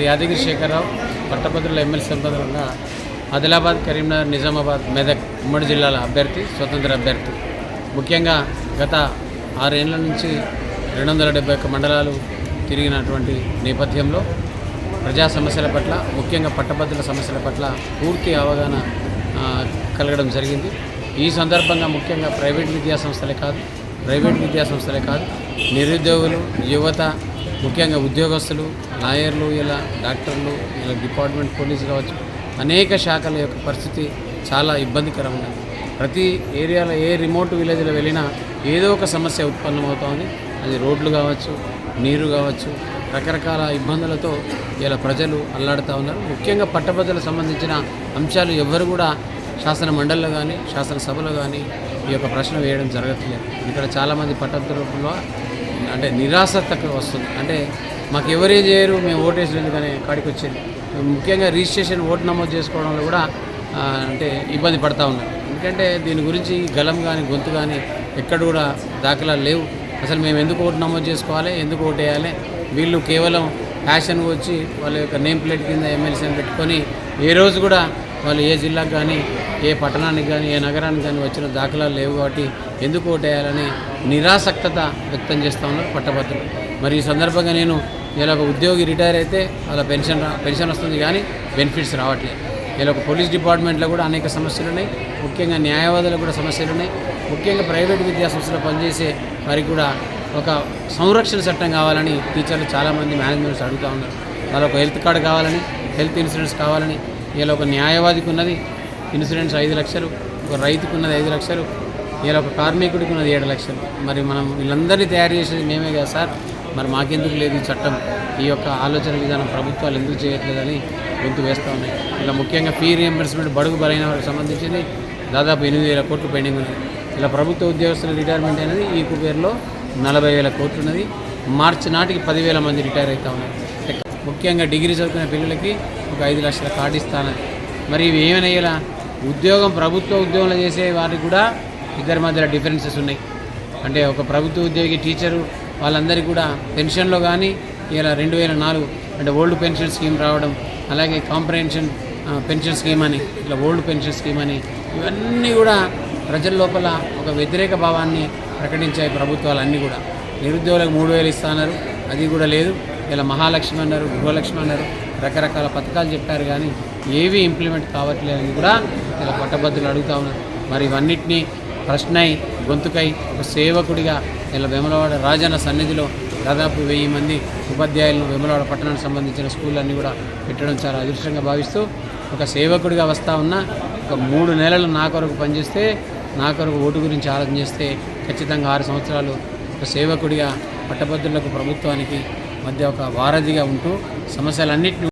యాదగిరి శేఖరరావు పట్టభద్రుల ఎమ్మెల్సీ సందర్భంగా ఆదిలాబాద్, కరీంనగర్, నిజామాబాద్, మెదక్ ఉమ్మడి జిల్లాల అభ్యర్థి, స్వతంత్ర అభ్యర్థి. ముఖ్యంగా గత 6 ఏళ్ల నుంచి 271 మండలాలు తిరిగినటువంటి నేపథ్యంలో ప్రజా సమస్యల పట్ల, ముఖ్యంగా పట్టభద్రుల సమస్యల పట్ల పూర్తి అవగాహన కలగడం జరిగింది. ఈ సందర్భంగా ముఖ్యంగా ప్రైవేట్ విద్యా సంస్థలే కాదు నిరుద్యోగులు, యువత, ముఖ్యంగా ఉద్యోగస్తులు, లాయర్లు, ఇలా డాక్టర్లు, ఇలా డిపార్ట్మెంట్ పోలీసు కావచ్చు, అనేక శాఖల యొక్క పరిస్థితి చాలా ఇబ్బందికరంగా ఉంది. ప్రతి ఏరియాలో, ఏ రిమోట్ విలేజ్లో వెళ్ళినా ఏదో ఒక సమస్య ఉత్పన్నమవుతోంది. అది రోడ్లు కావచ్చు, నీరు కావచ్చు, రకరకాల ఇబ్బందులతో ఇలా ప్రజలు అల్లాడుతూ ఉన్నారు. ముఖ్యంగా పట్టభద్రులకు సంబంధించిన అంశాలు ఎవ్వరు కూడా శాసన మండలిలో కానీ, శాసనసభలో కానీ ఈ యొక్క ప్రశ్న వేయడం జరగట్లేదు. ఇక్కడ చాలామంది పట్టభద్రులలో అంటే నిరాసక్తకు వస్తుంది. అంటే మాకు ఎవరే చేయరు, మేము ఓటేసి ఎందుకనే కాడికి వచ్చేది. ముఖ్యంగా రిజిస్ట్రేషన్, ఓటు నమోదు చేసుకోవడంలో కూడా అంటే ఇబ్బంది పడతా ఉన్నారు. ఎందుకంటే దీని గురించి గలం కానీ, గొంతు కానీ ఎక్కడ కూడా దాఖలాలు లేవు. అసలు మేము ఎందుకు ఓటు నమోదు చేసుకోవాలి, ఎందుకు ఓటు వేయాలి, వీళ్ళు కేవలం ఫ్యాషన్ వచ్చి వాళ్ళ యొక్క నేమ్ ప్లేట్ కింద ఎమ్మెల్సీని పెట్టుకొని ఏ రోజు కూడా వాళ్ళు ఏ జిల్లాకు కానీ, ఏ పట్టణానికి కానీ, ఏ నగరానికి కానీ వచ్చిన దాఖలాలు లేవు. కాబట్టి ఎందుకు ఓటేయాలని నిరాసక్తత వ్యక్తం చేస్తూ ఉన్నారు పట్టభద్రులు. మరి ఈ సందర్భంగా నేను ఇలా ఒక ఉద్యోగి రిటైర్ అయితే వాళ్ళ పెన్షన్ వస్తుంది, కానీ బెనిఫిట్స్ రావట్లేదు. ఇలా ఒక పోలీస్ డిపార్ట్మెంట్లో కూడా అనేక సమస్యలు ఉన్నాయి. ముఖ్యంగా న్యాయవాదులకు కూడా సమస్యలు ఉన్నాయి. ముఖ్యంగా ప్రైవేట్ విద్యా సంస్థలో పనిచేసే వారికి కూడా ఒక సంరక్షణ చట్టం కావాలని టీచర్లు చాలామంది మేనేజ్మెంట్స్ అడుగుతూ ఉన్నారు. వాళ్ళకు ఒక హెల్త్ కార్డు కావాలని, హెల్త్ ఇన్సూరెన్స్ కావాలని. ఇలా ఒక న్యాయవాదికి ఉన్నది ఇన్సూరెన్స్ 5 లక్షలు, ఒక రైతుకు ఉన్నది 5 లక్షలు, ఇలా ఒక కార్మికుడికి ఉన్నది 7 లక్షలు. మరి మనం వీళ్ళందరినీ తయారు చేసేది మేమే కదా సార్, మరి మాకెందుకు లేదు ఈ చట్టం, ఈ యొక్క ఆలోచన విధానం ప్రభుత్వాలు ఎందుకు చేయట్లేదని గొంతు వేస్తూ ఉన్నాయి. ఇలా ముఖ్యంగా ఫీ రియంబర్స్మెంట్ బడుగు బలైన వారికి సంబంధించింది దాదాపు 8,000 కోట్లు పెండింగ్ ఉన్నది. ఇలా ప్రభుత్వ ఉద్యోగస్తుల రిటైర్మెంట్ అనేది ఈ కుబేర్లో 40,000 కోట్లు ఉన్నది. మార్చి నాటికి 10,000 మంది రిటైర్ అవుతూ ఉన్నారు. ముఖ్యంగా డిగ్రీ చదువుకునే పిల్లలకి ఒక 5 లక్షల కార్డు ఇస్తానని. మరి ఇవి ఏమైనా ఉద్యోగం, ప్రభుత్వ ఉద్యోగంలో చేసే వారికి కూడా ఇద్దరి మధ్యలో డిఫరెన్సెస్ ఉన్నాయి. అంటే ఒక ప్రభుత్వ ఉద్యోగి, టీచరు, వాళ్ళందరికీ కూడా పెన్షన్లో కానీ ఇలా 2004 అంటే ఓల్డ్ పెన్షన్ స్కీమ్ రావడం, అలాగే కాంప్రహెన్షన్ పెన్షన్ స్కీమ్ అని, ఇలా ఓల్డ్ పెన్షన్ స్కీమ్ అని, ఇవన్నీ కూడా ప్రజల లోపల ఒక వ్యతిరేక భావాన్ని ప్రకటించాయి ప్రభుత్వాలన్నీ కూడా. నిరుద్యోగులకు 3,000 ఇస్తున్నారు, అది కూడా లేదు. ఇలా మహాలక్ష్మి అన్నారు, గృహలక్ష్మి అన్నారు, రకరకాల పథకాలు చెప్పారు, కానీ ఏవి ఇంప్లిమెంట్ కావట్లేదని కూడా ఇలా పట్టభద్రులు అడుగుతూ ఉన్నారు. మరి ఇవన్నిటినీ ప్రశ్నై, గొంతుకై ఒక సేవకుడిగా ఇలా వేములవాడ రాజన్న సన్నిధిలో దాదాపు 1000 మంది ఉపాధ్యాయులను వేములవాడ పట్టణానికి సంబంధించిన స్కూళ్ళన్నీ కూడా పెట్టడం చాలా అదృష్టంగా భావిస్తూ ఒక సేవకుడిగా వస్తూ ఉన్నా. ఒక 3 నెలలు నా కొరకు పనిచేస్తే, నా కొరకు ఓటు గురించి ఆలోచన చేస్తే ఖచ్చితంగా 6 సంవత్సరాలు ఒక సేవకుడిగా పట్టభద్రులకు, ప్రభుత్వానికి మధ్య ఒక వారధిగా ఉంటూ సమస్యలన్నింటినీ